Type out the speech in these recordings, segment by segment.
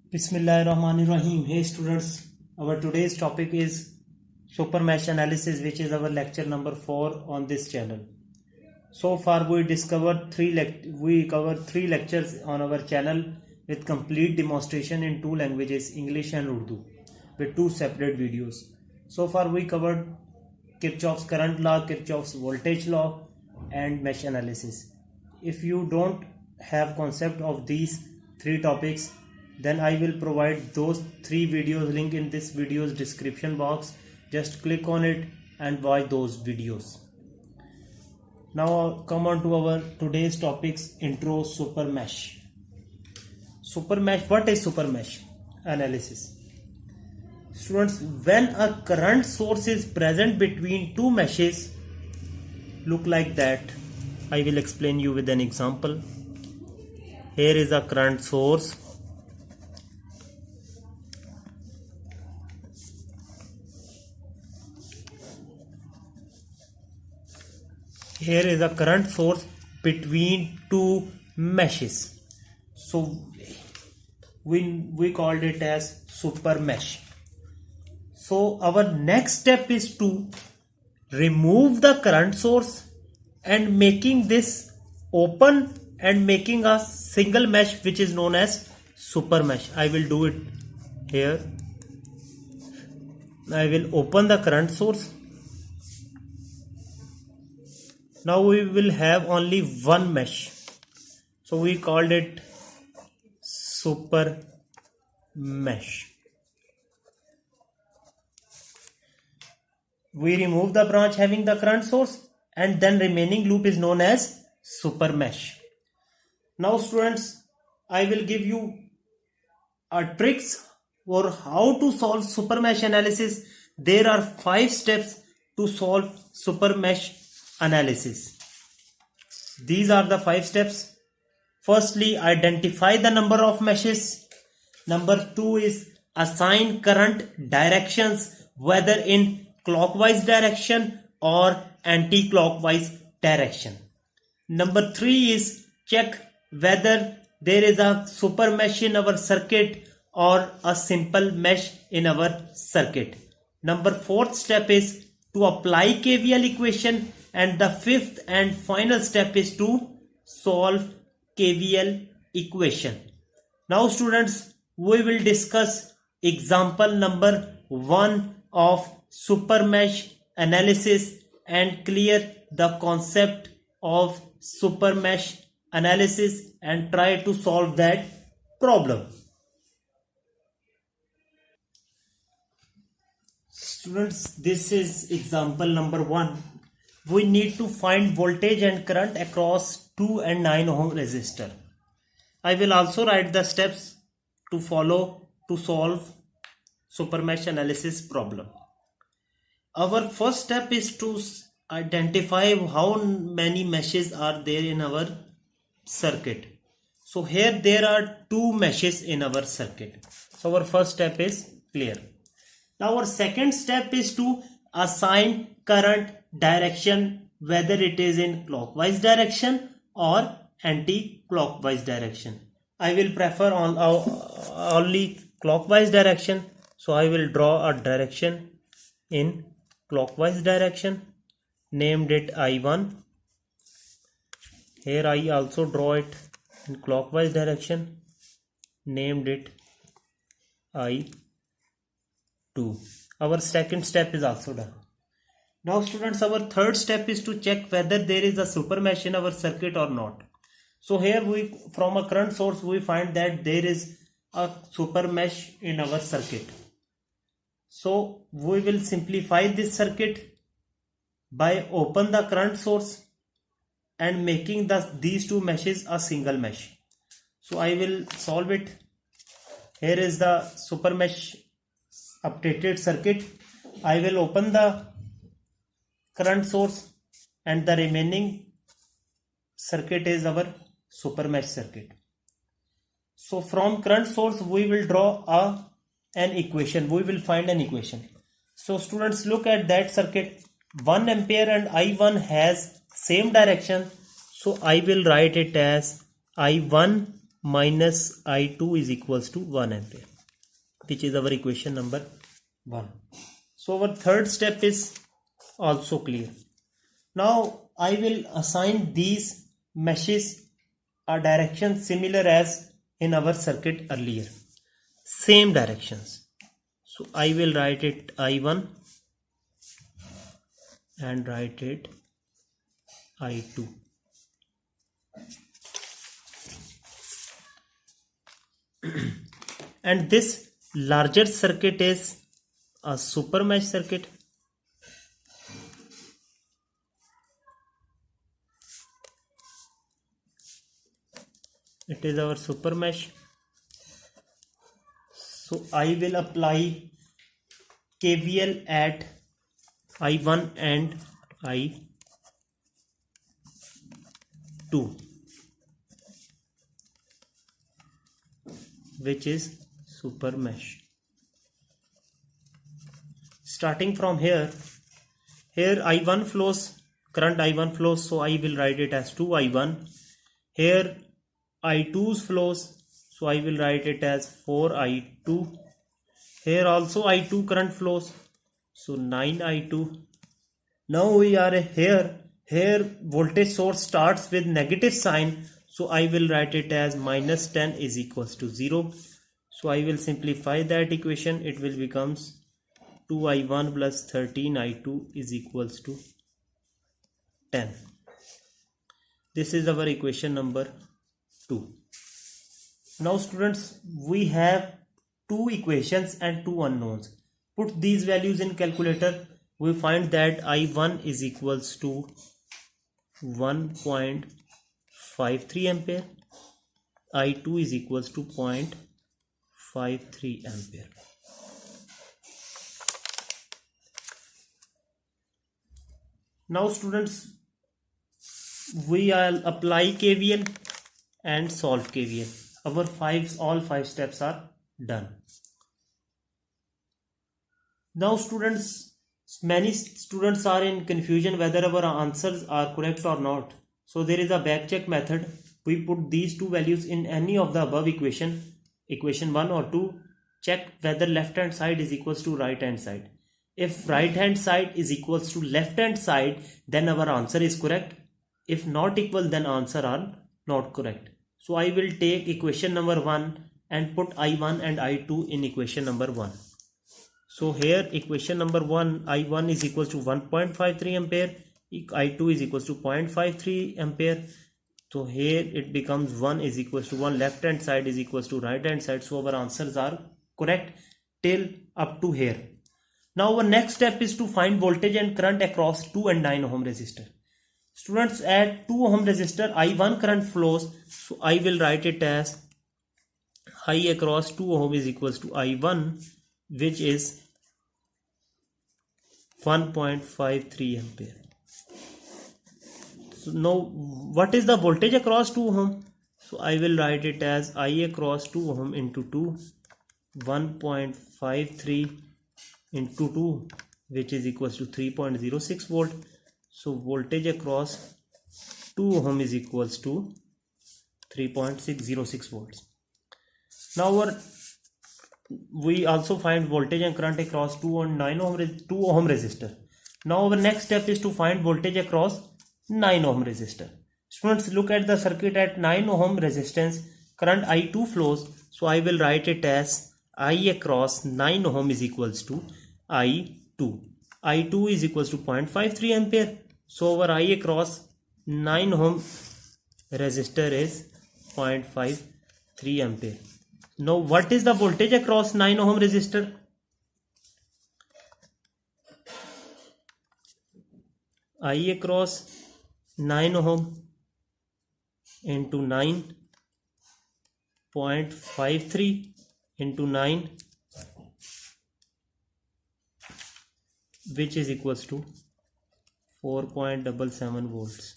Bismillahirrahmanirrahim. Hey students, our today's topic is super mesh analysis, which is our lecture number 4 on this channel. So far we covered three lectures on our channel with complete demonstration in two languages, English and Urdu, with two separate videos. So far we covered Kirchhoff's current law, Kirchhoff's voltage law, and mesh analysis. If you don't have concept of these three topics, then I will provide those three videos link in this video's description box. Just click on it and watch those videos. Now come on to our today's topics. Intro. Super mesh. What is super mesh analysis? Students, when a current source is present between two meshes, look like that. I will explain you with an example. Here is a current source. Here is a current source between two meshes. So we called it as super mesh. So our next step is to remove the current source and making this open and making a single mesh, which is known as super mesh. I will do it here. I will open the current source. Now we will have only one mesh. So we called it super mesh. We remove the branch having the current source, and then remaining loop is known as super mesh. Now students, I will give you a tricks for how to solve super mesh analysis. There are 5 steps to solve super mesh analysis. These are the 5 steps. Firstly, identify the number of meshes. Number 2 is assign current directions, whether in clockwise direction or anti-clockwise direction. Number 3 is check whether there is a super mesh in our circuit or a simple mesh in our circuit. Number 4th step is to apply KVL equation, and the 5th and final step is to solve KVL equation. Now students, we will discuss example number 1 of super mesh analysis and clear the concept of super mesh analysis and try to solve that problem. Students, this is example number 1. We need to find voltage and current across 2 and 9 ohm resistor. I will also write the steps to follow to solve super mesh analysis problem. Our first step is to identify how many meshes are there in our circuit. So here there are 2 meshes in our circuit. So our first step is clear. Now our second step is to assign current direction, whether it is in clockwise direction or anti-clockwise direction. I will prefer only clockwise direction, so I will draw a direction in clockwise direction, named it I1. Here I also draw it in clockwise direction, named it I2. Our second step is also done. Now students, our third step is to check whether there is a super mesh in our circuit or not. So here from a current source we find that there is a super mesh in our circuit. So we will simplify this circuit by open the current source and making these 2 meshes a single mesh. So I will solve it. Here is the super mesh updated circuit. I will open the current source and the remaining circuit is our super mesh circuit. So from current source we will draw an equation. We will find an equation. So students, look at that circuit. 1 ampere and I1 has same direction. So I will write it as I1 minus I2 is equals to 1 ampere, which is our equation number 1. So our third step is also clear. Now I will assign these meshes a direction similar as in our circuit earlier, same directions. So I will write it I1 and write it I2. And this larger circuit is a super mesh circuit. It is our super mesh. So I will apply KVL at I1 and I2, which is super mesh. Starting from here I1 flows, current I1 flows, so I will write it as 2I1. Here I2 flows, so I will write it as 4I2. Here also I2 current flows, so 9I2. Now we are here voltage source starts with negative sign, so I will write it as minus 10 is equals to 0. So I will simplify that equation. It will becomes 2I1 plus 13I2 is equals to 10. This is our equation number 2. Now students, we have two equations and two unknowns. Put these values in calculator. We find that I1 is equals to 1.53 ampere. I2 is equals to 0.53 ampere. Now students, we will apply KVL and solve KVL. All five steps are done. Now students, many students are in confusion whether our answers are correct or not. So there is a back check method. We put these two values in any of the above equation 1 or 2, check whether left hand side is equals to right hand side. If right hand side is equals to left hand side, then our answer is correct. If not equal, then answer are not correct. So I will take equation number 1 and put I1 and I2 in equation number 1. So here equation number 1, I1 is equals to 1.53 ampere, I2 is equals to 0.53 ampere. So here it becomes 1 is equals to 1, left hand side is equals to right hand side. So our answers are correct till up to here. Now our next step is to find voltage and current across 2 and 9 ohm resistor. Students, at 2 ohm resistor I1 current flows, so I will write it as I across 2 ohm is equals to I1, which is 1.53 ampere. So now what is the voltage across 2 ohm? So I will write it as I across 2 ohm into 2, 1.53 into 2, which is equals to 3.06 volt. So voltage across 2 ohm is equals to 3.606 volts. Now we also find voltage and current across 2 ohm resistor. Now our next step is to find voltage across 9 ohm resistor. Students, look at the circuit at 9 ohm resistance. Current I2 flows. So I will write it as I across 9 ohm is equals to I2. I2 is equals to 0.53 ampere. So our I across 9 ohm resistor is 0.53 ampere. Now what is the voltage across 9 ohm resistor? I across 9 ohm into 9.53 into 9, which is equals to 4.77 volts.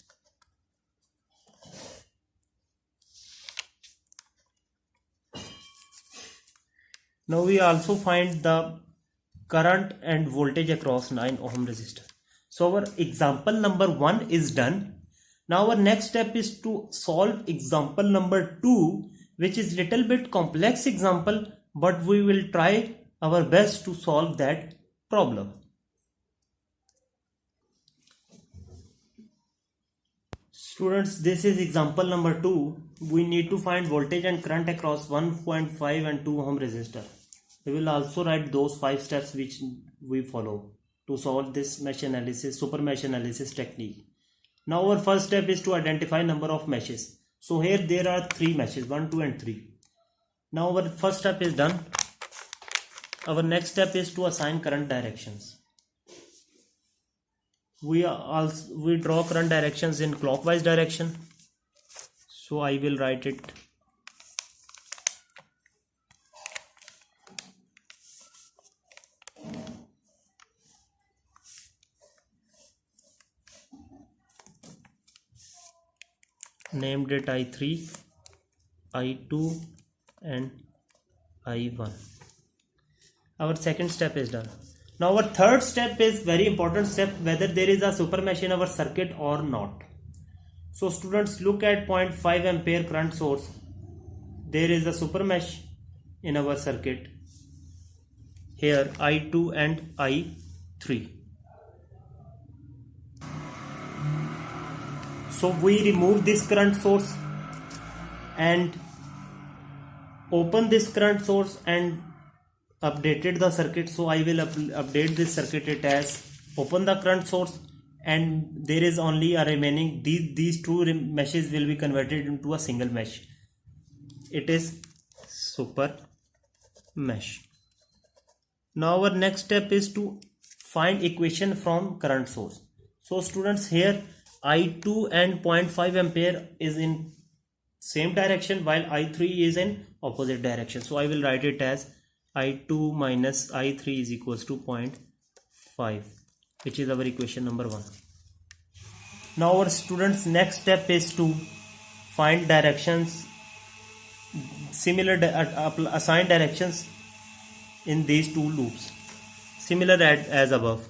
Now we also find the current and voltage across 9 ohm resistor. So our example number 1 is done. Now our next step is to solve example number 2, which is little bit complex example, but we will try our best to solve that problem. Students, this is example number 2. We need to find voltage and current across 1.5 and 2 ohm resistor. We will also write those 5 steps which we follow to solve this mesh analysis, super mesh analysis technique. Now our first step is to identify number of meshes. So here there are 3 meshes, 1, 2 and 3. Now our first step is done. Our next step is to assign current directions. We draw current directions in clockwise direction. So I will write it named it I3, I2 and I1. Our second step is done. Now our third step is very important step, whether there is a super mesh in our circuit or not. So students, look at 0.5 ampere current source. There is a super mesh in our circuit. Here I2 and I3. So we remove this current source and open this current source and updated the circuit. So I will update this circuit it as open the current source, and there is only a remaining, these two meshes will be converted into a single mesh. It is super mesh. Now our next step is to find equation from current source. So students, here I2 and 0.5 ampere is in same direction while I3 is in opposite direction. So I will write it as I2 minus I3 is equals to 0.5, which is our equation number 1. Now our students, next step is to find directions, assign directions in these two loops, similar as above.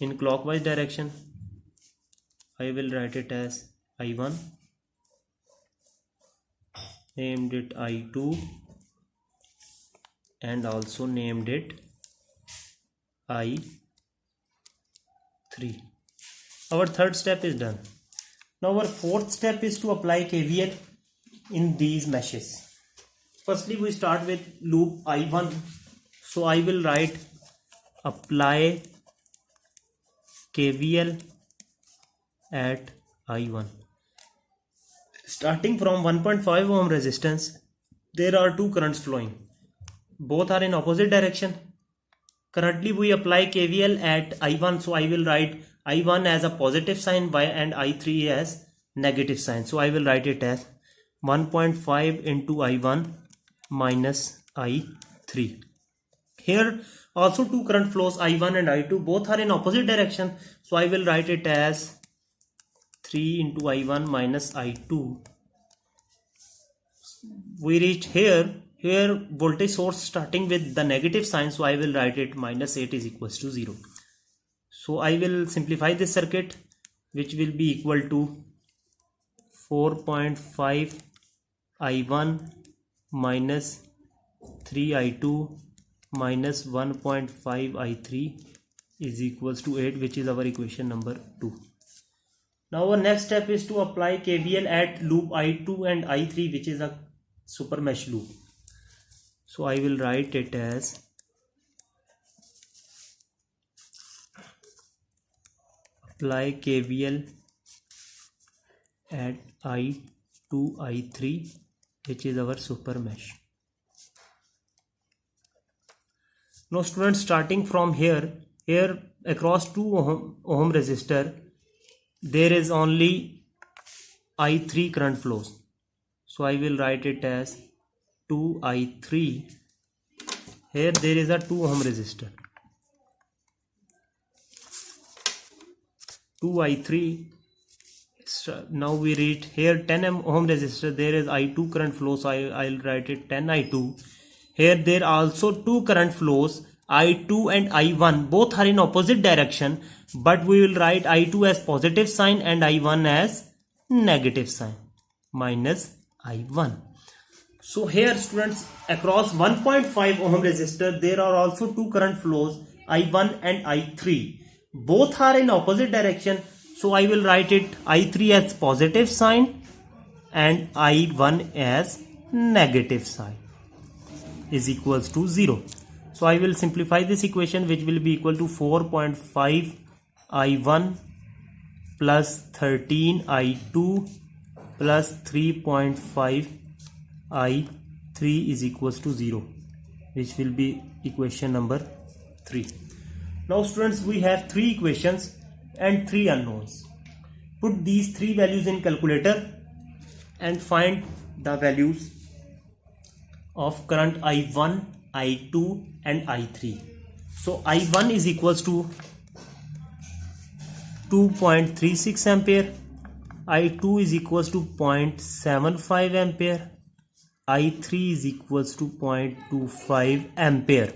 In clockwise direction, I will write it as I1, named it I2 and also named it I3. Our third step is done. Now our fourth step is to apply KVL in these meshes. Firstly, we start with loop I1. So I will write apply KVL at I1. Starting from 1.5 ohm resistance, there are two currents flowing. Both are in opposite direction. Currently we apply KVL at I1. So I will write I1 as a positive sign and I3 as negative sign. So I will write it as 1.5 into I1 minus I3. Here also two current flows, I1 and I2, both are in opposite direction. So I will write it as 3 into I1 minus I2. We reach here voltage source starting with the negative sign. So I will write it minus 8 is equals to 0. So I will simplify this circuit, which will be equal to 4.5 I1 minus 3 I2 minus 1.5 I3 is equals to 8, which is our equation number 2. Now our next step is to apply KVL at loop I2 and I3, which is a super mesh loop. So I will write it as apply KVL at I2 I3, which is our super mesh. Now students, starting from here across 2 ohm resistor, there is only I3 current flows. So I will write it as 2I3. Here there is a 2 ohm resistor. 2I3. Now we reach here 10 ohm resistor. There is I2 current flow. So I'll write it 10I2. Here there are also two current flows, I2 and I1. Both are in opposite direction, but we will write I2 as positive sign and I1 as negative sign, minus I1. So here students, across 1.5 ohm resistor there are also two current flows, I1 and I3. Both are in opposite direction, so I will write it I3 as positive sign and I1 as negative sign is equals to 0. So I will simplify this equation, which will be equal to 4.5 I1 plus 13 I2 plus 3.5 I3 is equals to 0, which will be equation number 3. Now students, we have three equations and three unknowns. Put these three values in calculator and find the values of current I1, I2 and I3. So I1 is equals to 2.36 ampere, I2 is equals to 0.75 ampere, I3 is equals to 0.25 ampere.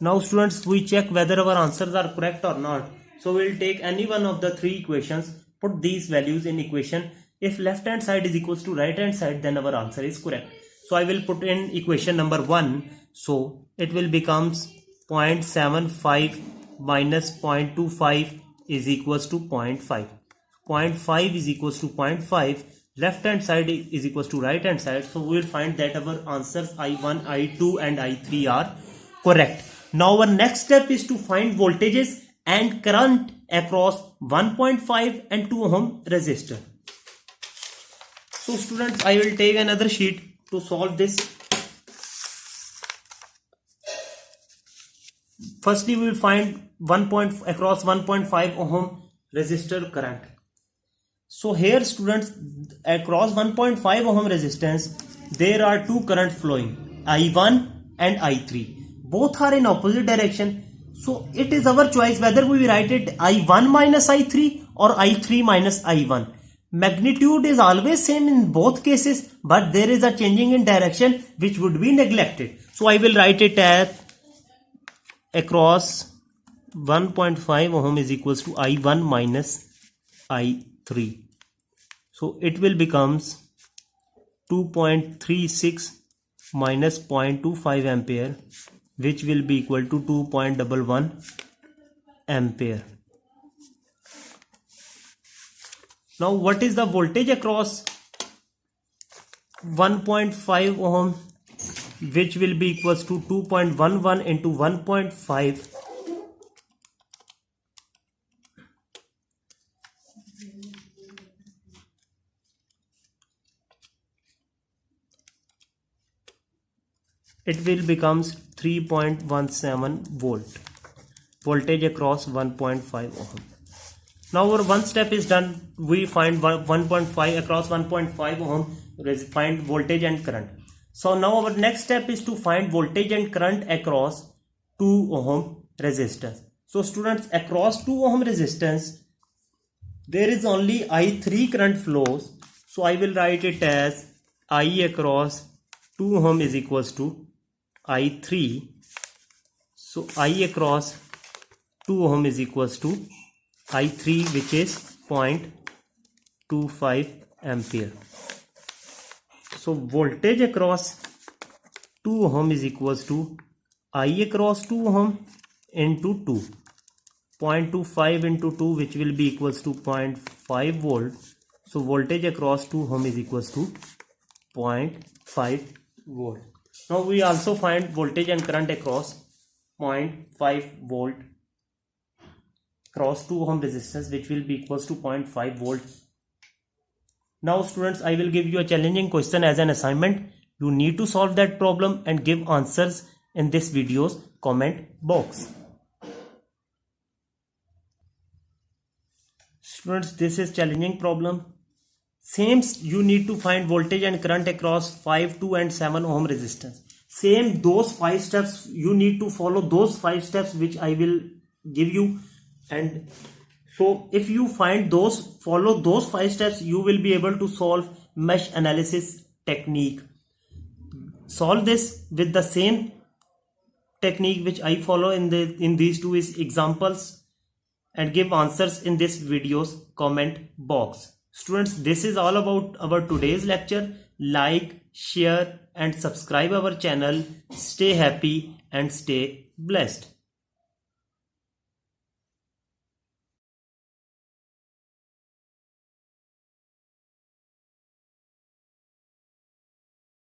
Now students, we check whether our answers are correct or not. So we will take any one of the three equations, put these values in equation. If left hand side is equals to right hand side, then our answer is correct. So I will put in equation number 1. So it will becomes 0.75 minus 0.25 is equals to 0.5. 0.5 is equals to 0.5. Left hand side is equals to right hand side. So we will find that our answers I1, I2 and I3 are correct. Now our next step is to find voltages and current across 1.5 and 2 ohm resistor. So students, I will take another sheet to solve this. Firstly, we will find across 1.5 ohm resistor current. So here students, across 1.5 ohm resistance there are two current flowing, I1 and I3. Both are in opposite direction. So it is our choice whether we write it I1 minus I3 or I3 minus I1. Magnitude is always same in both cases, but there is a changing in direction which would be neglected. So I will write it as across 1.5 ohm is equals to I1 minus I3. So it will becomes 2.36 minus 0.25 ampere, which will be equal to 2.11 ampere. Now what is the voltage across 1.5 ohm, which will be equals to 2.11 into 1.5. It will becomes 3.17 volt. Voltage across 1.5 ohm. Now our one step is done. We find 1.5 across 1.5 ohm, find voltage and current. So now our next step is to find voltage and current across 2 ohm resistance. So students, across 2 ohm resistance there is only I3 current flows. So I will write it as I across 2 ohm is equals to I3. So I across 2 ohm is equals to I3, which is 0.25 ampere. So voltage across 2 ohm is equals to I across 2 ohm into 2. 0.25 into 2, which will be equals to 0.5 volt. So voltage across 2 ohm is equals to 0.5 volt. Now we also find voltage and current across 0.5 volt across 2 ohm resistance, which will be equals to 0.5 volt. Now students, I will give you a challenging question as an assignment. You need to solve that problem and give answers in this video's comment box. Students, this is challenging problem. Same, you need to find voltage and current across 5, 2 and 7 ohm resistance. Same, those 5 steps you need to follow, those 5 steps which I will give you. And so if you follow those 5 steps, you will be able to solve mesh analysis technique. Solve this with the same technique which I follow in these two is examples, and give answers in this video's comment box. Students, this is all about our today's lecture. like, share and subscribe our channel. Stay happy and stay blessed.